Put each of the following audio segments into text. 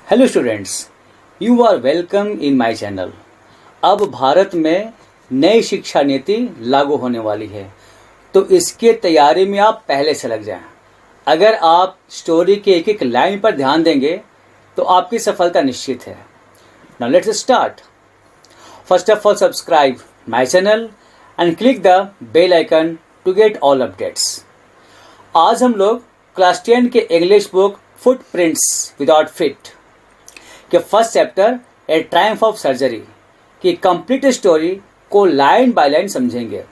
Hello students, you are welcome in my channel. अब भारत में नई शिक्षा नीति लागू होने वाली है, तो इसके तैयारी में आप पहले से लग जाएं। अगर आप स्टोरी के एक एक लाइन पर ध्यान देंगे तो आपकी सफलता निश्चित है। Now let's start. First of all, subscribe my channel and click the bell icon to get all updates. आज हम लोग क्लास 10 के English book footprints without feet के first chapter a triumph of surgery की कंप्लीट स्टोरी को line by line समझेंगे।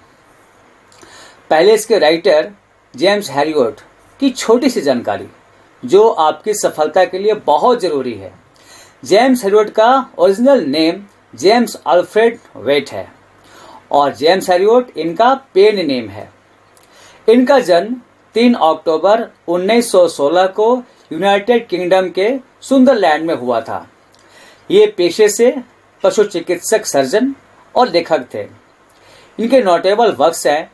पहले इसके राइटर जेम्स हैरियट की छोटी सी जानकारी जो आपकी सफलता के लिए बहुत जरूरी है। जेम्स हैरियट का original name James Alfred Wight है और जेम्स हैरियट इनका पेन नेम है। इनका जन्म 3 अक्टूबर 1916 को यूनाइटेड किंगडम के सुंदरलैंड में हुआ था। ये पेशे से पशु चिकित्सक, सर्जन और लेखक थे। इनके नोटेबल वर्क्स हैं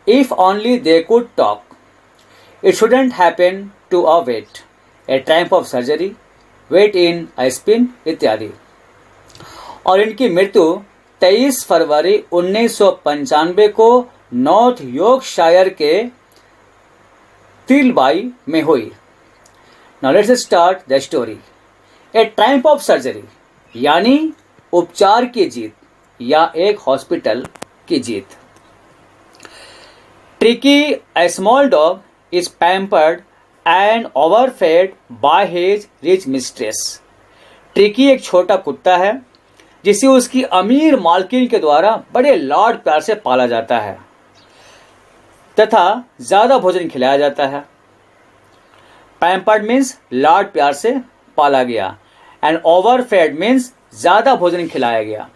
if only they could talk, it shouldn't happen to a vet, a triumph of surgery, vet in a spin इत्यादि। और इनकी मृत्यु 23 फरवरी 1995 को नॉर्थ यॉर्कशायर के तिलबाई में हुई। Now let's start the story. A triumph of surgery यानी उपचार की जीत या एक हॉस्पिटल की जीत। Tricky, a small dog, is pampered and overfed by his rich mistress. Tricky एक छोटा कुत्ता है जिसे उसकी अमीर मालकिन के द्वारा बड़े लाड प्यार से पाला जाता है तथा ज्यादा भोजन खिलाया जाता है। पैम्पर्ड मीन्स लाड प्यार से पाला गया एंड ओवरफेड मीन्स ज्यादा भोजन खिलाया गया।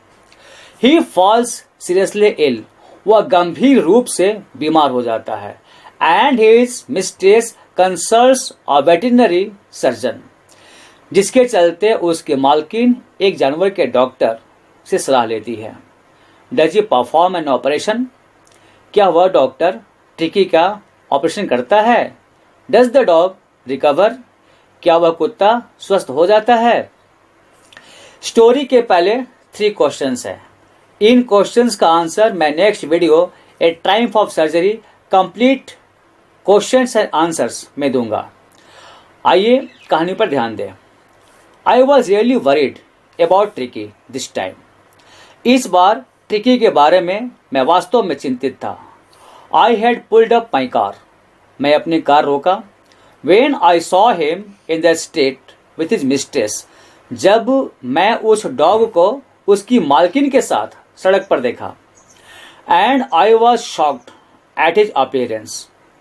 ही फॉल्स सीरियसली इल, वह गंभीर रूप से बीमार हो जाता है and his mistress consults a veterinary surgeon, जिसके चलते उसके मालकिन एक जानवर के डॉक्टर से सलाह लेती है। Does he perform an operation, क्या वह डॉक्टर ट्रिकी का ऑपरेशन करता है? डज द डॉग रिकवर, क्या वह कुत्ता स्वस्थ हो जाता है? स्टोरी के पहले 3 क्वेश्चंस है। इन क्वेश्चंस का आंसर मैं next video A triumph of surgery complete questions and answers में दूंगा। आइए कहानी पर ध्यान दें। I was really worried about tricky this time. इस बार ट्रिकी के बारे में मैं वास्तव में चिंतित था। I had pulled up my car, मैं अपनी कार रोका। When I saw him in that state with his mistress, जब मैं उस डॉग को उसकी मालकिन के साथ सड़क पर देखा। And I was shocked at his appearance,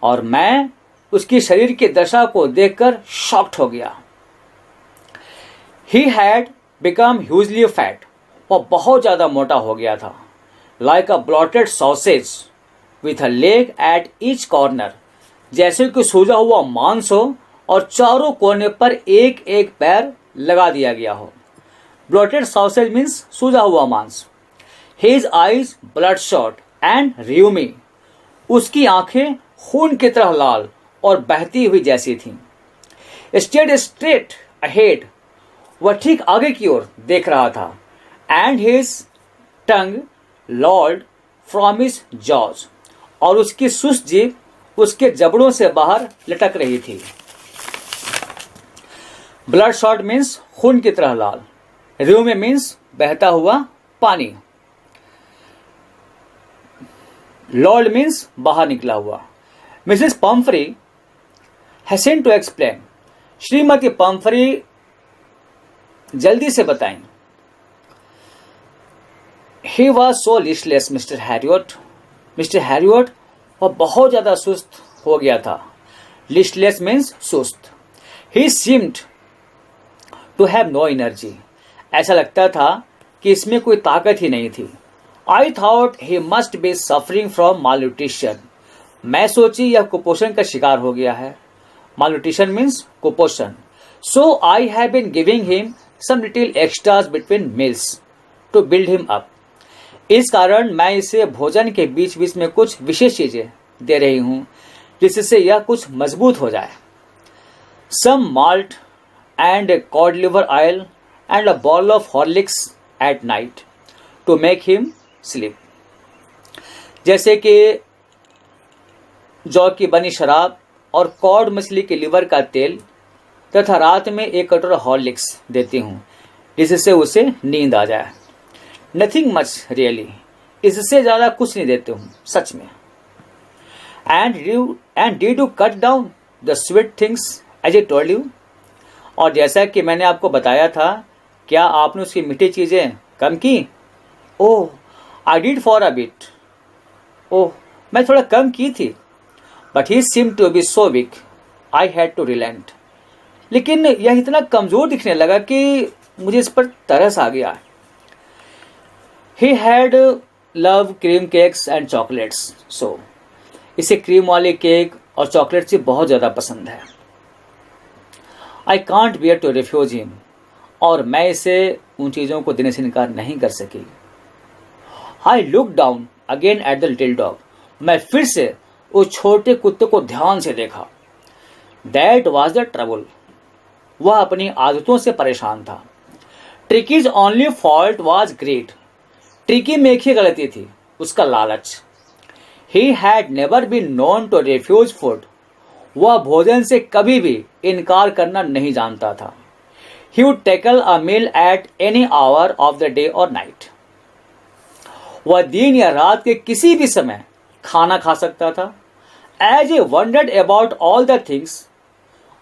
और मैं उसकी शरीर की दशा को देखकर शॉक्ड हो गया। He had become hugely fat, वह बहुत ज्यादा मोटा हो गया था। Like a bloated sausage with a leg at each corner, जैसे कि सूजा हुआ मांस हो और चारों कोने पर एक एक पैर लगा दिया गया हो। ब्लोटेड सॉसेज मीन्स सूजा हुआ मांस। हिज आईज ब्लडशॉट एंड र्यूमी, उसकी आंखें खून की तरह लाल और बहती हुई जैसी थीं। स्टेड स्ट्रेट अहेड, वह ठीक आगे की ओर देख रहा था। And his tongue लॉल्ड from his jaws, और उसकी सुस्त जीभ उसके जबड़ों से बाहर लटक रही थी। ब्लड शॉट मीन्स खून की तरह लाल। र्यूमे मीन्स बहता हुआ पानी। लॉर्ड मीन्स बाहर निकला हुआ। Mrs Pumphrey hastened to explain, श्रीमती पम्फ्री जल्दी से बताएं। He was so listless Mr Herriot, Mr Herriot वह बहुत ज्यादा सुस्त हो गया था। लिस्टलेस मीन्स सुस्त। He seemed to have no energy, ऐसा लगता था कि इसमें कोई ताकत ही नहीं थी। I thought he must be suffering from malnutrition, मैं सोची यह कुपोषण का शिकार हो गया है। मालन्यूट्रिशन मीन्स कुपोषण। So I have been giving him some little extras between meals to build him up, इस कारण मैं इसे भोजन के बीच बीच में कुछ विशेष चीजें दे रही हूं जिससे यह कुछ मजबूत हो जाए। सम malt and cod liver oil and a bottle of Horlicks at night to make him sleep. जैसे कि जौ की बनी शराब और कॉड मछली के लिवर का तेल तथा रात में एक कटोरा हॉर्लिक्स देती हूँ जिससे उसे नींद आ जाए. नथिंग मच रियली, इससे ज्यादा कुछ नहीं देते हूँ सच में. And did you cut down the sweet things as I told you, और जैसा कि मैंने आपको बताया था, क्या आपने उसकी मीठी चीजें कम की? Oh I did for a bit, oh मैं थोड़ा कम की थी. But he seem to be so weak I had to relent, लेकिन यह इतना कमजोर दिखने लगा कि मुझे इस पर तरस आ गया. He had love cream cakes and chocolates, so इसे क्रीम वाले केक और चॉकलेट से बहुत ज्यादा पसंद है. I can't bear to refuse him, और मैं इसे उन चीजों को देने से इनकार नहीं कर सकी. I look down again at the little dog, मैं फिर से उस छोटे कुत्ते को ध्यान से देखा. दैट वॉज द ट्रबल, वह अपनी आदतों से परेशान था. Tricki's only fault was greed, Tricki में एक ही गलती थी, उसका लालच. He had never been known to refuse food, वह भोजन से कभी भी इनकार करना नहीं जानता था. He would tackle a meal at any hour of the day और नाइट, वह दिन या रात के किसी भी समय खाना खा सकता था. As I wondered about all the things,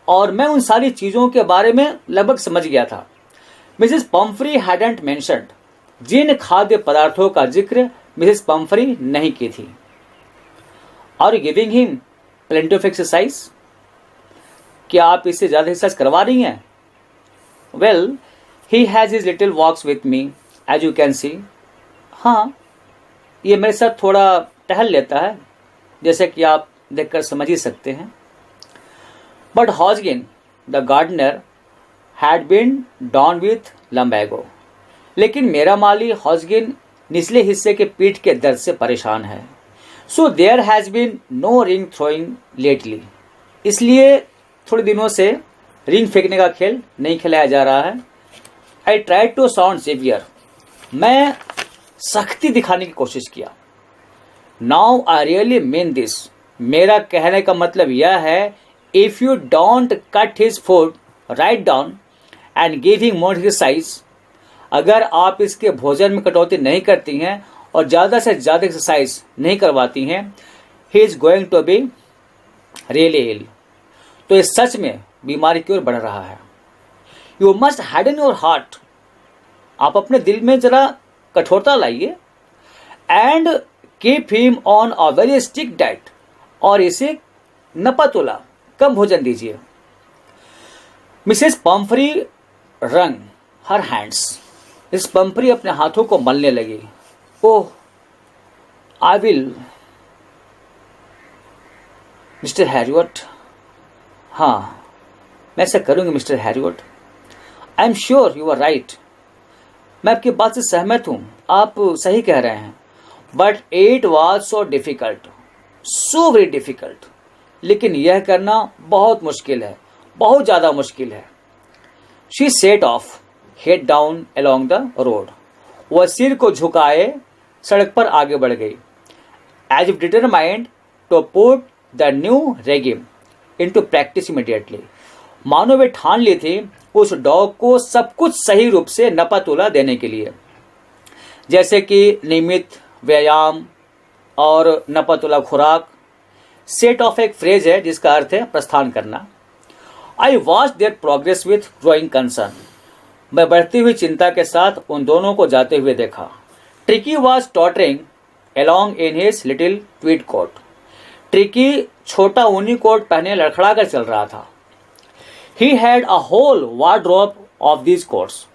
और मैं उन सारी चीजों के बारे में लगभग समझ गया था. मिसेस पम्फ्री हैडंट मेंशन्ड, जिन खाद्य पदार्थों का जिक्र मिसेस पम्फ्री नहीं की थी. Are you giving him plenty of exercise, क्या आप इससे ज्यादा एक्सरसाइज करवा रही हैं? Well he has his little walks with me as you can see, हाँ ये मेरे साथ थोड़ा टहल लेता है, जैसे कि आप देखकर समझ ही सकते हैं. But Hodgkin the gardener had been down with lumbago, लेकिन मेरा माली हॉजगिन निचले हिस्से के पीठ के दर्द से परेशान है. So there has been no ring throwing lately, इसलिए थोड़े दिनों से रिंग फेंकने का खेल नहीं खिलाया जा रहा है. I try to sound severe, मैं सख्ती दिखाने की कोशिश किया. Now I really mean this, मेरा कहने का मतलब यह है, if you don't cut his food right down and give him more exercise, अगर आप इसके भोजन में कटौती नहीं करती हैं और ज्यादा से ज्यादा एक्सरसाइज नहीं करवाती हैं, he is going to be really ill, तो ये सच में बीमारी की ओर बढ़ रहा है. You must harden your heart, आप अपने दिल में जरा कठोरता लाइए. And keep him on a very strict diet, और इसे नपा-तुला कम भोजन दीजिए. मिसेस पम्फ्री रंग हर हैंड्स, मिस पम्फ्री अपने हाथों को मलने लगी. Oh I will Mr Herriot, हाँ मैं ऐसा करूंगी Mr Herriot. I am sure you are right, मैं आपकी बात से सहमत हूं, आप सही कह रहे हैं. But it was so difficult, so very difficult, लेकिन यह करना बहुत मुश्किल है, बहुत ज्यादा मुश्किल है. She set off head down along the road, वह सिर को झुकाए सड़क पर आगे बढ़ गई. As if determined to put the new regime into practice immediately, मानो वे ठान ली थी उस डॉग को सब कुछ सही रूप से नपा-तुला देने के लिए, जैसे कि नियमित व्यायाम और नपा-तुला खुराक. सेट ऑफ एक फ्रेज है जिसका अर्थ है प्रस्थान करना. I watch there progress with growing concern, मैं बढ़ती हुई चिंता के साथ उन दोनों को जाते हुए देखा. Tricky was tottering along in his little tweed coat, Tricky छोटा ऊनी कोट पहने लड़खड़ा कर चल रहा था. He had a whole wardrobe of these coats,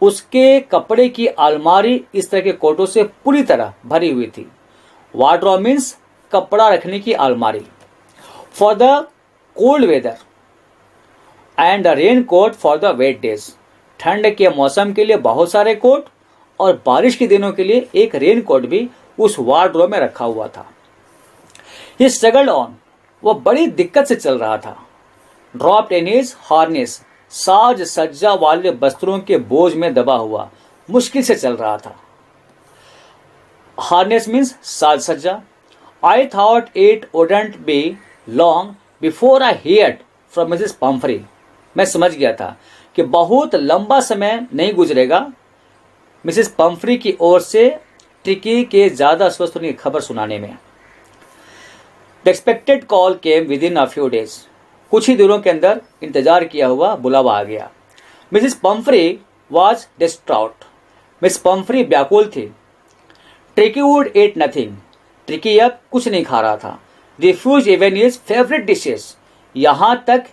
उसके कपड़े की अलमारी इस तरह के कोटों से पूरी तरह भरी हुई थी. वार्डरोब मीन्स कपड़ा रखने की अलमारी. For the cold weather and the raincoat for the wet days, ठंड के मौसम के लिए बहुत सारे कोट और बारिश के दिनों के लिए एक रेन कोट भी उस वार्डरोब में रखा हुआ था. ही स्ट्रगल्ड ऑन, वह बड़ी दिक्कत से चल रहा था. ड्रॉप्ड इन हिज हार्नेस, साज सज्जा वाले वस्त्रों के बोझ में दबा हुआ मुश्किल से चल रहा था। हार्नेस मीन्स साज सज्जा। आई thought it wouldn't be long before I heard from Mrs Pomfrey. मैं समझ गया था कि बहुत लंबा समय नहीं गुजरेगा मिसेस पम्फ्री की ओर से ट्रिकी के ज्यादा स्वस्थ होने की खबर सुनाने में। The expected call came with in a few days. कुछ ही दिनों के अंदर इंतजार किया हुआ बुलावा आ गया। Mrs Pumphrey was distraught. Miss Pumphrey व्याकुल थी। Tricki would eat nothing. Tricki अब कुछ नहीं खा रहा था। Refuse even his favourite dishes. यहां तक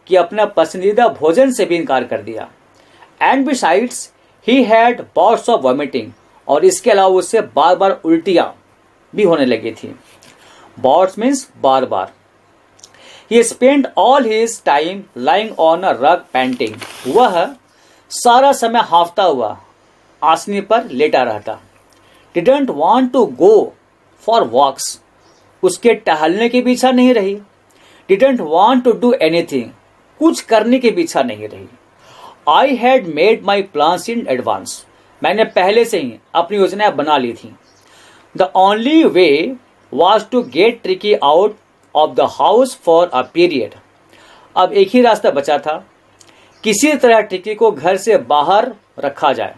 कि अपना पसंदीदा भोजन से भी इनकार कर दिया। And besides he had bots of vomiting. और इसके अलावा उससे बार बार उल्टियां भी होने लगी थी। Bots means bar bar. He spend all his time lying on a रग पैंटिंग। वह सारा समय हाफता हुआ आसनी पर लेटा रहता। Didn't want to go for walks. उसके टहलने की भी इच्छा नहीं रही। Didn't want to do anything. कुछ करने की भी इच्छा नहीं रही। I had made my plans in advance. मैंने पहले से ही अपनी योजनाएं बना ली थी। The only way was to get Tricki out of the house for a period. अब एक ही रास्ता बचा था, किसी तरह ट्रिकी को घर से बाहर रखा जाए।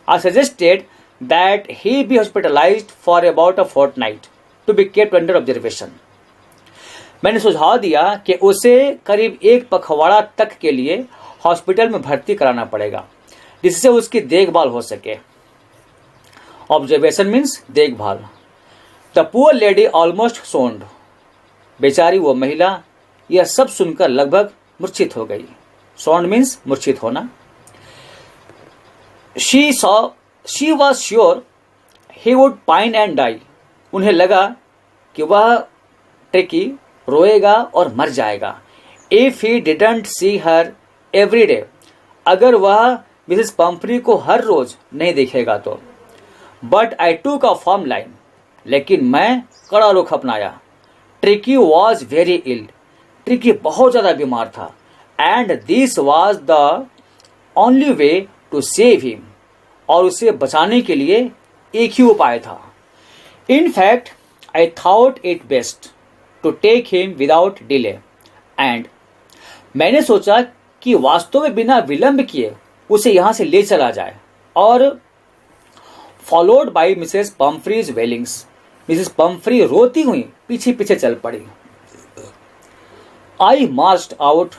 I suggested that he be hospitalised for about a fortnight to be kept under observation. मैंने सुझाव दिया कि उसे करीब एक पखवाड़ा तक के लिए हॉस्पिटल में भर्ती कराना पड़ेगा, जिससे उसकी देखभाल हो सके। ऑब्जर्वेशन मीन्स देखभाल। The poor lady almost swooned. बेचारी वो महिला यह सब सुनकर लगभग मूर्छित हो गई। सोन्ड मीन्स मूर्छित होना। She was sure he would pine and die. उन्हें लगा कि वह ट्रिकी रोएगा और मर जाएगा। If he didn't see her every day. अगर वह मिसेस पम्फ्री को हर रोज नहीं देखेगा तो। बट आई टूक अ फर्म लाइन। लेकिन मैं कड़ा रुख अपनाया। Tricki was very ill. Tricki बहुत ज्यादा बीमार था। And this was the only way to save him. और उसे बचाने के लिए एक ही उपाय था। In fact I thought it best to take him without delay. And मैंने सोचा कि वास्तव में बिना विलंब किए उसे यहां से ले चला जाए। और followed by Mrs Pumphrey's wailings. Mrs Pumphrey रोती हुई पीछे पीछे चल पड़ी। I marched out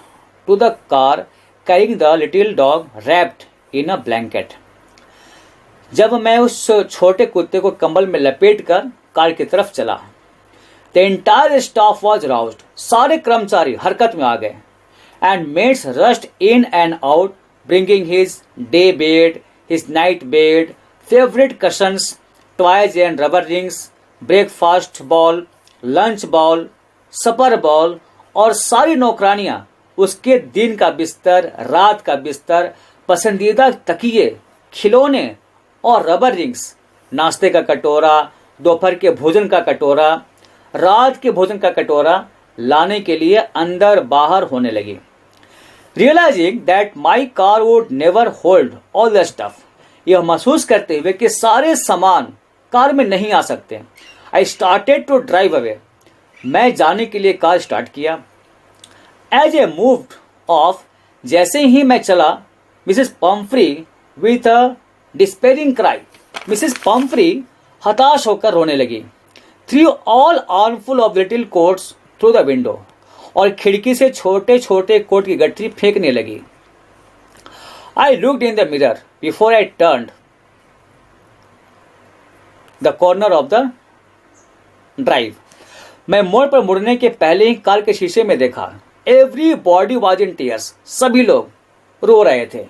to the car carrying the little dog wrapped in a blanket. जब मैं उस छोटे कुत्ते को कंबल में लपेटकर कार की तरफ चला। The entire staff was roused. सारे कर्मचारी हरकत में आ गए। And maids rushed in and out bringing his day bed, his night bed, favorite cushions, toys and rubber rings, breakfast ball, lunch ball, supper ball और सारी नौकरानियां उसके दिन का बिस्तर, रात का बिस्तर, पसंदीदा तकिए, खिलौने और रबर रिंग्स, नाश्ते का कटोरा, दोपहर के भोजन का कटोरा, रात के भोजन का कटोरा लाने के लिए अंदर बाहर होने लगी। Realizing that my car would never hold all the stuff, यह महसूस करते हुए कि सारे सामान कार में नहीं आ सकते, I started to drive away, मैं जाने के लिए कार स्टार्ट किया। As I moved off, जैसे ही मैं चला, Mrs Pomfrey with a despairing cry, Mrs Pomfrey हताश होकर रोने लगी। Threw all armful of little coats through the window, और खिड़की से छोटे छोटे कोट की गठरी फेंकने लगी। I looked in the mirror before I turned the corner of the drive. मैं मोड़ पर मुड़ने के पहले ही कार के शीशे में देखा। Everybody was in tears. सभी लोग रो रहे थे।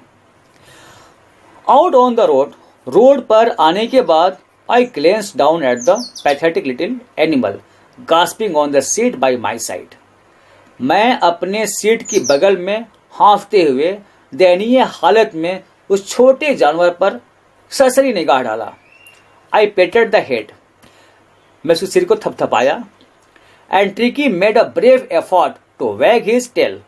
Out on the road, road पर आने के बाद I glanced down at the pathetic little animal gasping on the seat by my side. मैं अपने सीट की बगल में हांफते हुए दयनीय हालत में उस छोटे जानवर पर सरसरी निगाह डाला। I patted the head. मैं उसके सिर को थपथपाया। And Tricky made a brave effort to wag his tail.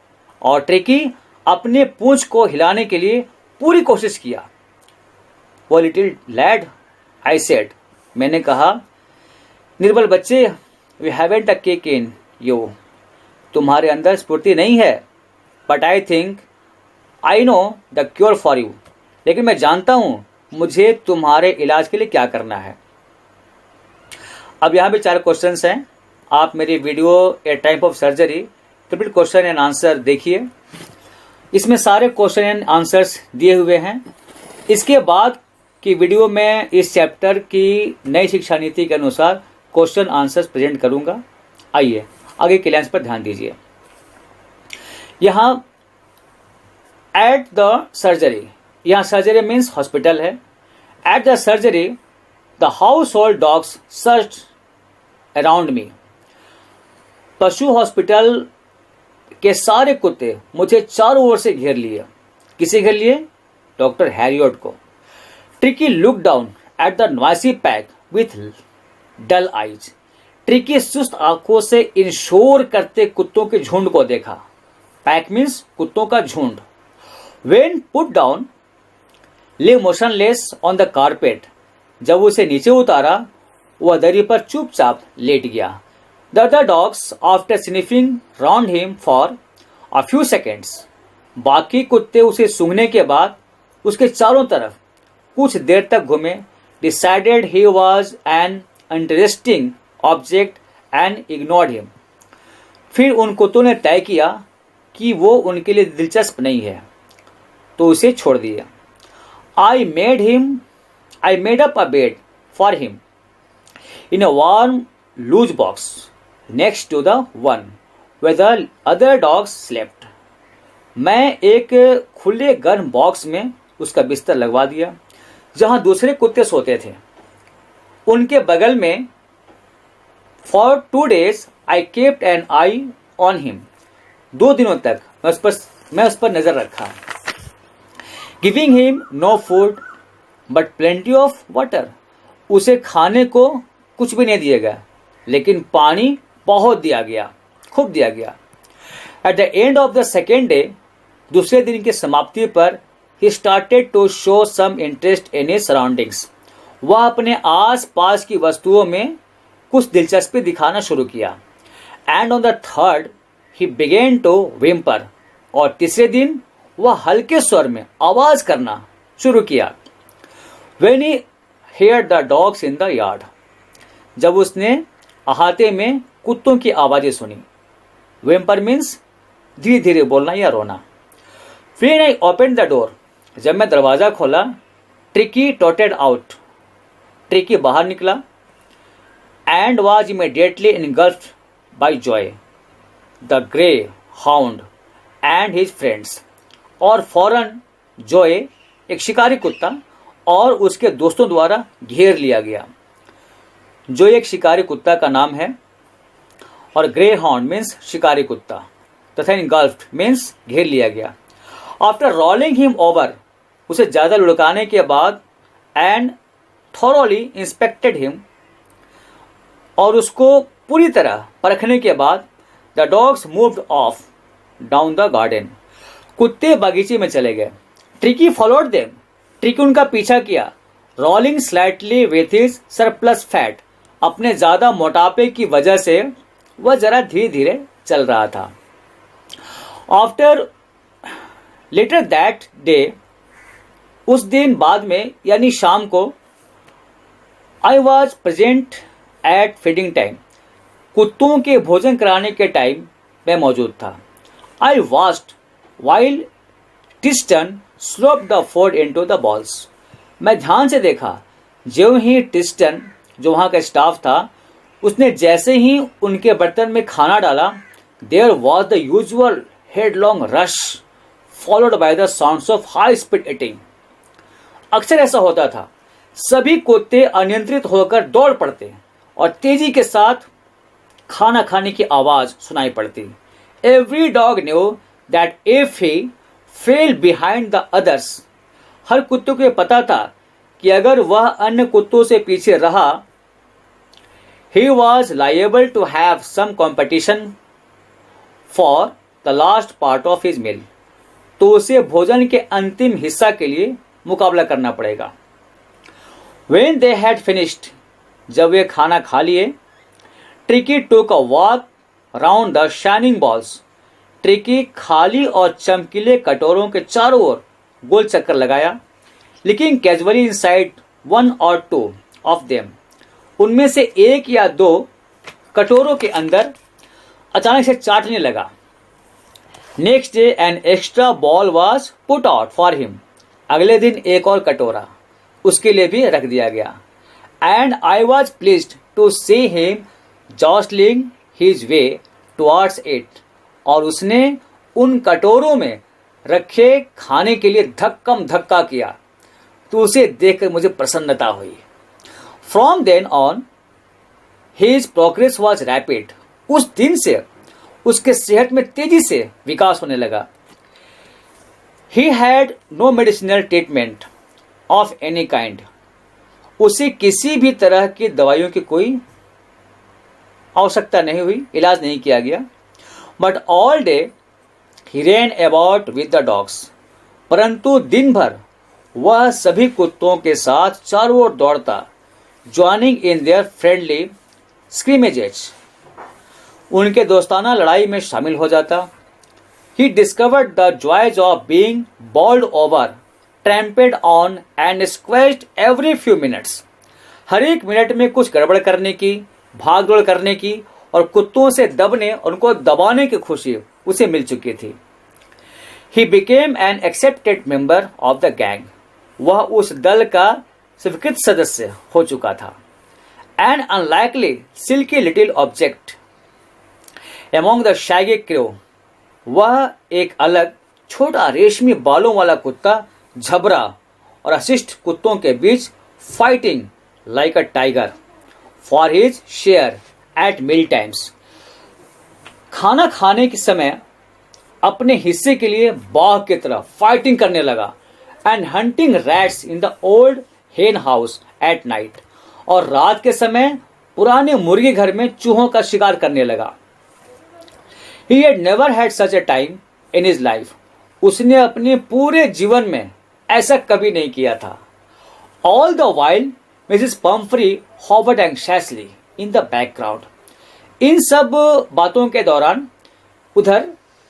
और ट्रिकी अपने पूंछ को हिलाने के लिए पूरी कोशिश किया। वो लिटिल लैड, आई सेड, मैंने कहा, निर्बल बच्चे, we haven't a kick in you, तुम्हारे अंदर स्फूर्ति नहीं है, but I think I know the cure for you, लेकिन मैं जानता हूं मुझे तुम्हारे इलाज के लिए क्या करना है। अब यहां भी 4 क्वेश्चंस हैं। आप मेरी video A type of surgery triple question and answer देखिए, इसमें सारे क्वेश्चन एंड आंसर्स दिए हुए हैं। इसके बाद की वीडियो में इस चैप्टर की नई शिक्षा नीति के अनुसार क्वेश्चन आंसर्स प्रेजेंट करूंगा। आइए आगे के लाइन्स पर ध्यान दीजिए। यहां एट द सर्जरी, यहां सर्जरी मीन्स हॉस्पिटल है। At the surgery the house hold dogs search around me, पशु हॉस्पिटल के सारे कुत्ते मुझे चारों ओर से घेर लिए। किसे घेर लिए? डॉक्टर हैरियट को। Tricki look down at the noisy pack with dull eyes, Tricki सुस्त आंखों से इन शोर करते कुत्तों के झुंड को देखा। पैक मीन्स कुत्तों का झुंड। वेन पुट डाउन ले मोशनलेस ऑन द कारपेट, जब उसे नीचे उतारा वह दरी पर चुपचाप लेट गया। The other dogs after sniffing round him for a few seconds, बाकी कुत्ते उसे सूंघने के बाद उसके चारों तरफ कुछ देर तक घूमे। Decided he was an interesting object and ignored him, फिर उन कुत्तों ने तय किया कि वो उनके लिए दिलचस्प नहीं है तो उसे छोड़ दिया। I made up a bed for him in a warm loose box next to the one where the other dogs slept, मैं एक खुले गर्म बॉक्स में उसका बिस्तर लगवा दिया जहां दूसरे कुत्ते सोते थे। उनके बगल में for 2 days I kept an eye on him, 2 दिनों तक मैं उस पर नजर रखा। Giving him no food but plenty of water, उसे खाने को कुछ भी नहीं दिया गया लेकिन पानी बहुत दिया गया, खूब दिया गया। At the end of the second day, दूसरे दिन की समाप्ति पर, he started to show some interest in his surroundings, वह अपने आस पास की वस्तुओं में कुछ दिलचस्पी दिखाना शुरू किया। And on the third he began to whimper, और तीसरे दिन वह हल्के स्वर में आवाज करना शुरू किया। When he heard the dogs in the yard, जब उसने अहाते में कुत्तों की आवाजें सुनी। व्हिम्पर मीन्स धीरे धीरे बोलना या रोना। When I open the door, जब मैं दरवाजा खोला, ट्रिकी टॉटेड आउट, ट्रिकी बाहर निकला। And was immediately इनगल्फ्ड by Joy the grey hound and his friends, और फौरन जॉय, एक शिकारी कुत्ता और उसके दोस्तों द्वारा घेर लिया गया। जो एक शिकारी कुत्ता का नाम है और ग्रे हाउंड मीन्स शिकारी कुत्ता तथा इनगल्फ्ड मीन्स घेर लिया गया। आफ्टर रोलिंग हिम ओवर, उसे ज्यादा लुढ़काने के बाद, एंड थॉरोली इंस्पेक्टेड हिम, और उसको पूरी तरह परखने के बाद, the dogs moved of down the garden, कुत्ते बगीचे में चले गए। ट्रिकी फॉलोड देम, ट्रिकी उनका पीछा किया। Rolling slightly with his surplus fat, अपने ज्यादा मोटापे की वजह से वह जरा धीरे धीरे चल रहा था। आफ्टर लेटर दैट डे, उस दिन बाद में यानी शाम को, I was present at feeding time, कुत्तों के भोजन कराने के टाइम में मौजूद था। I watched while Tristan slope the food into the balls, मैं ध्यान से देखा ज्यों ही टिस्टन, जो वहां का स्टाफ था, उसने जैसे ही उनके बर्तन में खाना डाला, there was the usual headlong rush followed by the sounds of high speed eating. अक्सर ऐसा होता था, सभी कुत्ते अनियंत्रित होकर दौड़ पड़ते और तेजी के साथ खाना खाने की आवाज सुनाई पड़ती। Every dog knew that if he fell behind the others, हर कुत्ते को यह पता था कि अगर वह अन्य कुत्तों से पीछे रहा, he was liable to have some competition for the last part of his meal, तो उसे भोजन के अंतिम हिस्सा के लिए मुकाबला करना पड़ेगा। When they had finished, जब वे खाना खा लिए, tricky took a walk round the shining balls. Tricky खाली और चमकीले कटोरों के चारों ओर गोल चक्कर लगाया, लेकिन कैजुअली इनसाइड वन और टू ऑफ देम, उनमें से एक या दो कटोरों के अंदर अचानक से चाटने लगा। Next day an extra ball was put out for him, अगले दिन एक और कटोरा उसके लिए भी रख दिया गया। And I was pleased to see him jostling his way towards it, और उसने उन कटोरों में रखे खाने के लिए धक्कम धक्का किया, तो उसे देखकर मुझे प्रसन्नता हुई। From then on his progress was rapid, उस दिन से उसके सेहत में तेजी से विकास होने लगा। He had no medicinal treatment of any kind, उसे किसी भी तरह की दवाइयों की कोई आवश्यकता नहीं हुई, इलाज नहीं किया गया। But all day he ran about with the dogs, परंतु दिन भर वह सभी कुत्तों के साथ चारों ओर दौड़ता, joining in their friendly scrimmages, उनके दोस्ताना लड़ाई में शामिल हो जाता। He discovered the joys of being bowled over, trampled on and squashed every few minutes, हर एक मिनट में कुछ गड़बड़ करने की, भाग दौड़ करने की और कुत्तों से दबने, उनको दबाने की खुशी उसे मिल चुकी थी। He became an accepted member of the gang, वह उस दल का स्वीकृत सदस्य हो चुका था। An unlikely silky little object among the shaggy crew, वह एक अलग छोटा रेशमी बालों वाला कुत्ता झबरा और अशिष्ट कुत्तों के बीच fighting like a tiger for his share at meal times, खाना खाने के समय अपने हिस्से के लिए बाघ की तरह फाइटिंग करने लगा। And hunting rats in the old हेन हाउस एट नाइट, और रात के समय पुराने मुर्गी घर में चूहों का शिकार करने लगा। He had never had such A time in his life, उसने अपने पूरे जीवन में ऐसा कभी नहीं किया था। All the while Mrs Pumphrey hovered anxiously in the background, इन सब बातों के दौरान उधर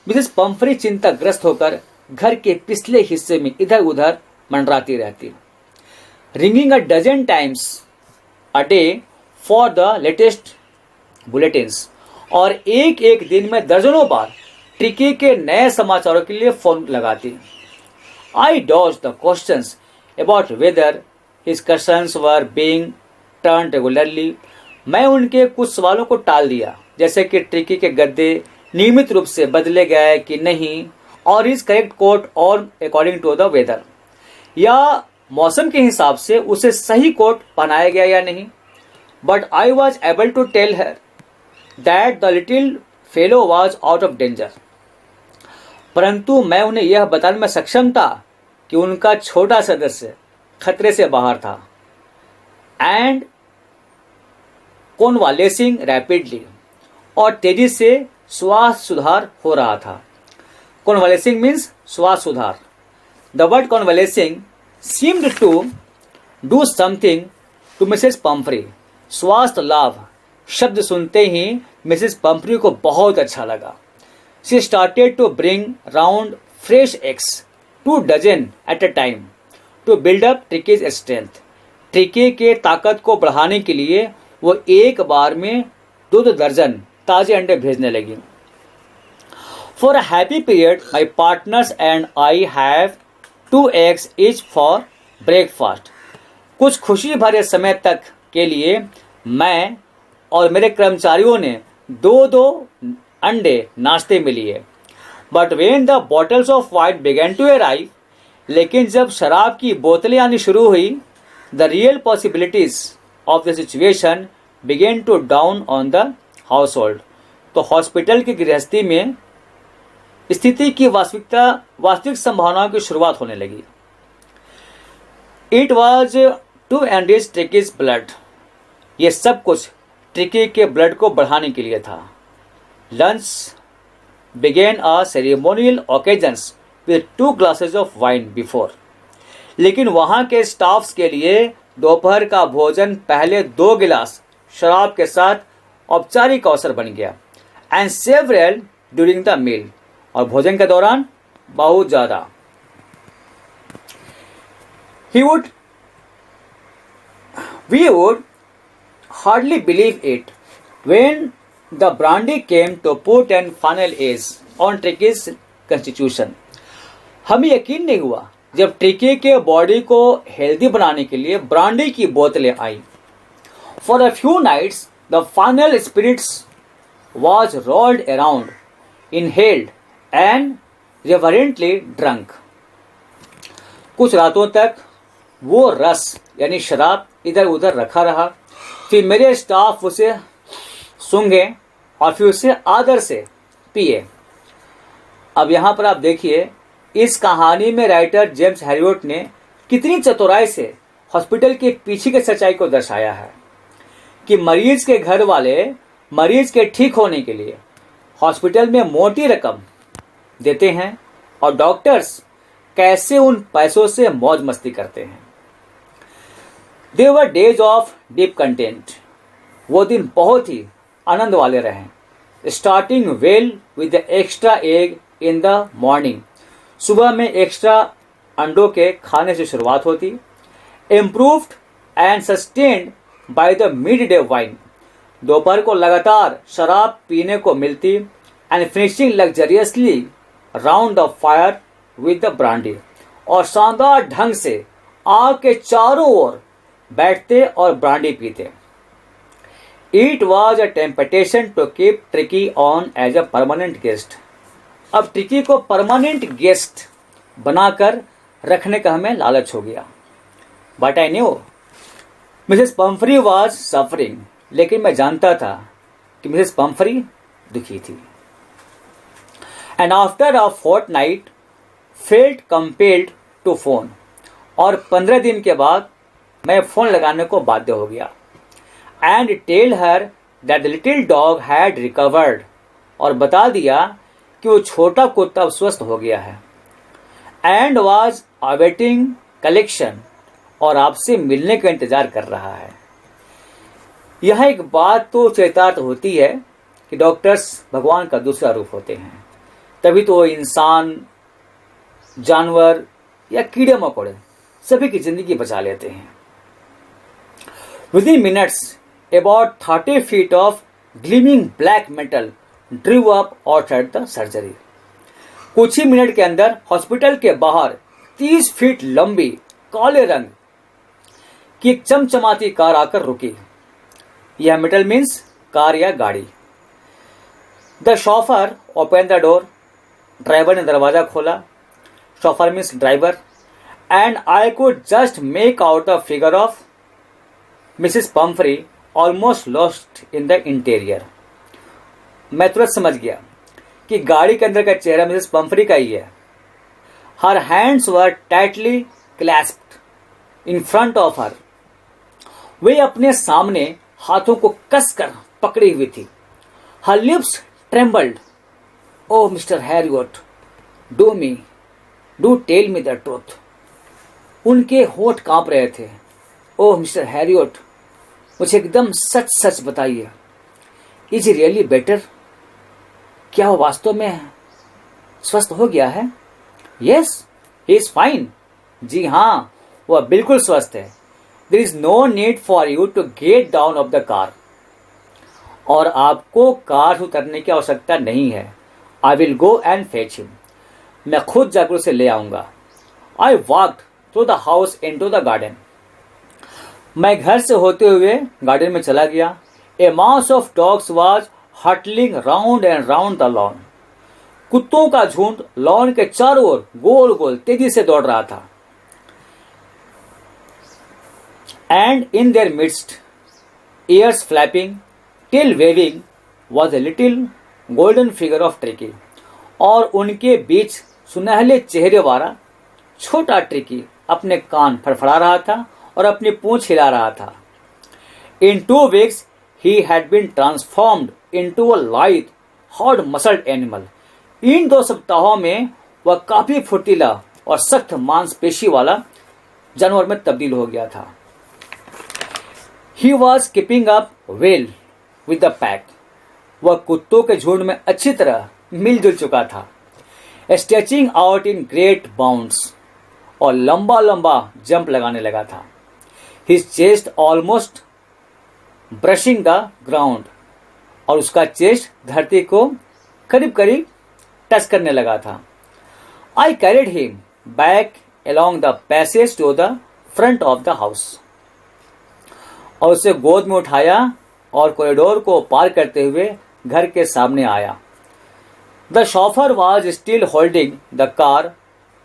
मिसेस पम्फ्री चिंताग्रस्त होकर घर के पिछले हिस्से में इधर उधर मंडराती रहती, ringing a dozen times a day for the latest bulletins, और एक एक दिन में दर्जनों बार ट्रिकी के नए समाचारों के लिए फोन लगाती। I dodged the questions about whether his concerns were being turn regularly, मैं उनके कुछ सवालों को टाल दिया, जैसे कि ट्रिकी के गद्दे नियमित रूप से बदले गए कि नहीं, और इज करेक्ट कोट और अकॉर्डिंग टू द वेदर, या मौसम के हिसाब से उसे सही कोट पहनाया गया या नहीं। But I was able to tell her that the little fellow was out of danger, परंतु मैं उन्हें यह बताने में सक्षम था कि उनका छोटा सदस्य खतरे से बाहर था। एंड कॉन्वालेसिंग रैपिडली, और तेजी से स्वास्थ्य सुधार हो रहा था। कॉन्वालेसिंग मीन्स स्वास्थ्य सुधार। The word convalescing seemed to do something to Mrs Pumphrey, स्वास्थ्य लाभ शब्द सुनते ही मिसेस पम्फ्री को बहुत अच्छा लगा। She started to bring round fresh eggs 2 dozen at a time to build up Tricki's strength, Tricki के ताकत को बढ़ाने के लिए वो एक बार में 2 दर्जन ताजे अंडे भेजने लगी। For a happy period my partners and I have 2 eggs each for breakfast, कुछ खुशी भरे समय तक के लिए मैं और मेरे कर्मचारियों ने 2 अंडे नाश्ते में लिए। But when the bottles of wine began to arrive, लेकिन जब शराब की बोतलें आनी शुरू हुई, the real possibilities of the situation began to dawn on the household, तो हॉस्पिटल की गृहस्थी में स्थिति की वास्तविक संभावनाओं की शुरुआत होने लगी। It was to enrich Tricki's blood, ये सब कुछ ट्रिकी के ब्लड को बढ़ाने के लिए था। Lunch began a ceremonial occasions with 2 glasses of wine before. लेकिन वहां के स्टाफ्स के लिए दोपहर का भोजन पहले 2 गिलास शराब के साथ औपचारिक अवसर बन गया, and several during the meal, और भोजन के दौरान बहुत ज्यादा. We would hardly believe it when the brandy came to put an final edge on Tricky's constitution. हमें यकीन नहीं हुआ जब ट्रिकी के बॉडी को हेल्दी बनाने के लिए ब्रांडी की बोतलें आई. For a few nights, the final spirits was rolled around, inhaled and reverently drunk. कुछ रातों तक वो रस यानी शराब इधर उधर रखा रहा. फिर मेरे स्टाफ उसे सूंघे और फिर उसे आदर से पिए. अब यहां पर आप देखिए, इस कहानी में राइटर जेम्स हैरियट ने कितनी चतुराई से हॉस्पिटल के पीछे की सच्चाई को दर्शाया है कि मरीज के घर वाले मरीज के ठीक होने के लिए हॉस्पिटल में मोटी रकम देते हैं और डॉक्टर्स कैसे उन पैसों से मौज मस्ती करते हैं. They were days of deep content. वो दिन बहुत ही आनंद वाले रहे. Starting well with the extra egg in the morning. सुबह में एक्स्ट्रा अंडों के खाने से शुरुआत होती. Improved and sustained by the midday wine. दोपहर को लगातार शराब पीने को मिलती. And finishing luxuriously round the fire with the brandy. और शानदार ढंग से आग के चारों ओर बैठते और ब्रांडी पीते. It was a temptation to keep Tricky on as a permanent guest. अब ट्रिकी को परमानेंट गेस्ट बनाकर रखने का हमें लालच हो गया. But I knew Mrs Pomfrey was suffering. लेकिन मैं जानता था कि मिसेस पम्फ्री दुखी थी. And after a fortnight felt compelled to phone. और 15 दिन के बाद मैं फोन लगाने को बाध्य हो गया. And tell her that the little dog had recovered. और बता दिया कि वो छोटा कुत्ता स्वस्थ हो गया है. And was awaiting collection. और आपसे मिलने का इंतजार कर रहा है. यह एक बात तो चरितार्थ होती है कि डॉक्टर्स भगवान का दूसरा रूप होते हैं. तभी तो वो इंसान, जानवर या कीड़े मकोड़े सभी की जिंदगी बचा लेते हैं. Within minutes, about 30 feet of gleaming black metal drew up outside the surgery. कुछ ही मिनट के अंदर हॉस्पिटल के बाहर 30 फीट लंबी काले रंग की एक चमचमाती कार आकर रुकी. यह मेटल मीन्स कार या गाड़ी. The chauffeur open the door. Driver ने दरवाजा खोला. Chauffeur means driver. And I could just make out the figure of Mrs Pomfrey almost lost in the interior. मैं तुरंत समझ गया कि गाड़ी के अंदर का चेहरा मिसेस पम्फ्री का ही है. Her hands were tightly clasped in front of her. वे अपने सामने हाथों को कसकर पकड़ी हुई थी. Her lips trembled. Oh Mr Herriot, do tell me the truth. उनके होठ कांप रहे थे. ओह मिस्टर हैरियट, मुझे एकदम सच सच बताइए. Is really better. क्या वो वास्तव में स्वस्थ हो गया है? Yes, he is fine. जी हाँ, वह बिल्कुल स्वस्थ है. There is no need for you to get down off the car. और आपको कार उतरने की आवश्यकता नहीं है. I will go and fetch him. मैं खुद जाकर उसे ले आऊंगा. I walked through the house into the garden. मैं घर से होते हुए गार्डन में चला गया. A mass of dogs was hurtling round and round the lawn. कुत्तों का झुंड लॉन के चारों ओर गोल गोल तेजी से दौड़ रहा था. And in their midst, ears flapping, tail waving, was a little golden figure of Tricky. और उनके बीच सुनहले चेहरे वाला छोटा ट्रिकी अपने कान फड़फड़ा रहा था और अपनी पूंछ हिला रहा था. In 2 weeks he had been transformed into a lithe, hard muscled animal. इन 2 सप्ताहों में वह काफी फुर्तीला और सख्त मांसपेशी वाला जानवर में तब्दील हो गया था। He was keeping up well with the pack. वह कुत्तों के झुंड में अच्छी तरह मिलजुल चुका था। Stretching out in great bounds, और लंबा लंबा जंप लगाने लगा था। His chest almost brushing the ground, और उसका चेस्ट धरती को करीब करीब टच करने लगा था। I carried him back along the passage to the front of the house, और उसे गोद में उठाया और कॉरिडोर को पार करते हुए घर के सामने आया। The chauffeur was still holding the car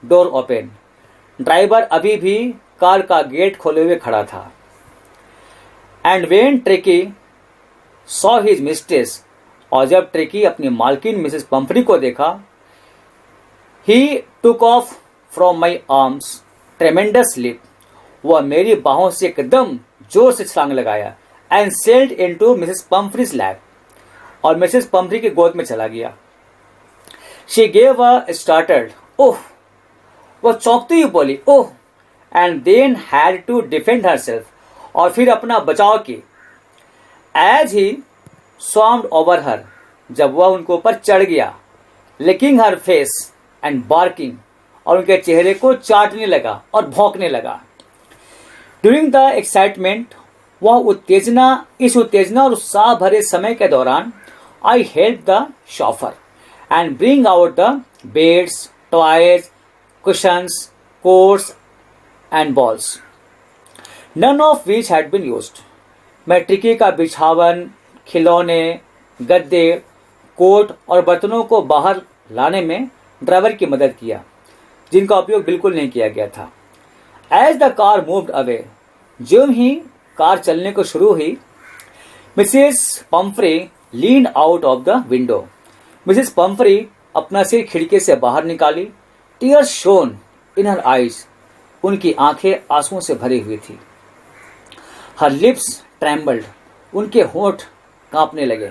door open. Driver अभी भी कार का गेट खोले हुए खड़ा था। And when Tricky saw his mistress, और जब ट्रिकी अपनी मालकिन मिसेस पंफरी को देखा, he took off from my arms tremendously. वह मेरी बाहों से एकदम जोर से छलांग लगाया and sailed into Mrs Pumphrey's lap, और मिसेस पंफरी की गोद में चला गया। She gave a startled ओह, वह चौंकती हुई बोली ओह, and then had to defend herself, और फिर अपना बचाव की। As he swarmed over her, जब वह उनके ऊपर चढ़ गया, licking her face and barking, और उनके चेहरे को चाटने लगा और भौंकने लगा। During the excitement, इस उत्तेजना और उत्साह भरे समय के दौरान, I helped the chauffeur and bring out the beds, toys, cushions, coats and balls, none of which had been used. मैं ट्रिकी का बिछावन, खिलौने, गद्दे, कोट और बर्तनों को बाहर लाने में ड्राइवर की मदद किया, जिनका उपयोग बिल्कुल नहीं किया गया था। As the car moved away, ज्यों ही कार चलने को शुरू हुई, Mrs Pumphrey leaned out of the window. Mrs Pumphrey अपना सिर खिड़की से बाहर निकाली। Tears shone in her eyes, उनकी आंखें आंसुओं से भरी हुई थी। हर लिप्स ट्रेम्बल्ड, उनके होंठ कांपने लगे।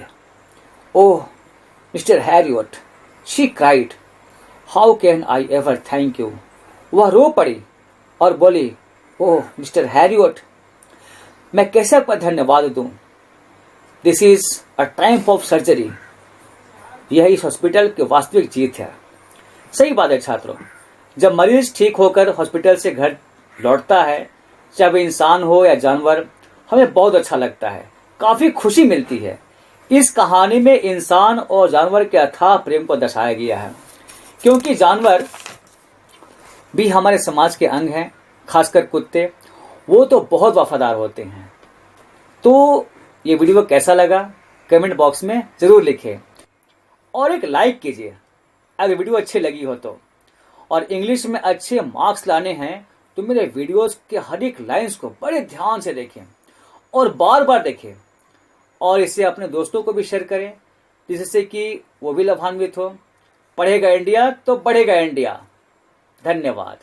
Oh Mr Herriot, she cried, how can I ever thank you. वह रो पड़ी और बोली, ओह मिस्टर हैरियट, मैं कैसे आपका धन्यवाद दूं। This is a Triumph of surgery, यह इस हॉस्पिटल की वास्तविक जीत है। सही बात है छात्रों, जब मरीज ठीक होकर हॉस्पिटल से घर लौटता है, चाहे वह इंसान हो या जानवर, हमें बहुत अच्छा लगता है, काफी खुशी मिलती है। इस कहानी में इंसान और जानवर के अथाह प्रेम को दर्शाया गया है, क्योंकि जानवर भी हमारे समाज के अंग हैं, खासकर कुत्ते, वो तो बहुत वफादार होते हैं। तो ये वीडियो कैसा लगा कमेंट बॉक्स में जरूर लिखें, और एक लाइक कीजिए अगर वीडियो अच्छी लगी हो तो। और इंग्लिश में अच्छे मार्क्स लाने हैं तो मेरे वीडियोस के हर एक लाइन्स को बड़े ध्यान से देखें और बार बार देखें, और इसे अपने दोस्तों को भी शेयर करें, जिससे कि वो भी लाभान्वित हो। पढ़ेगा इंडिया तो बढ़ेगा इंडिया। धन्यवाद।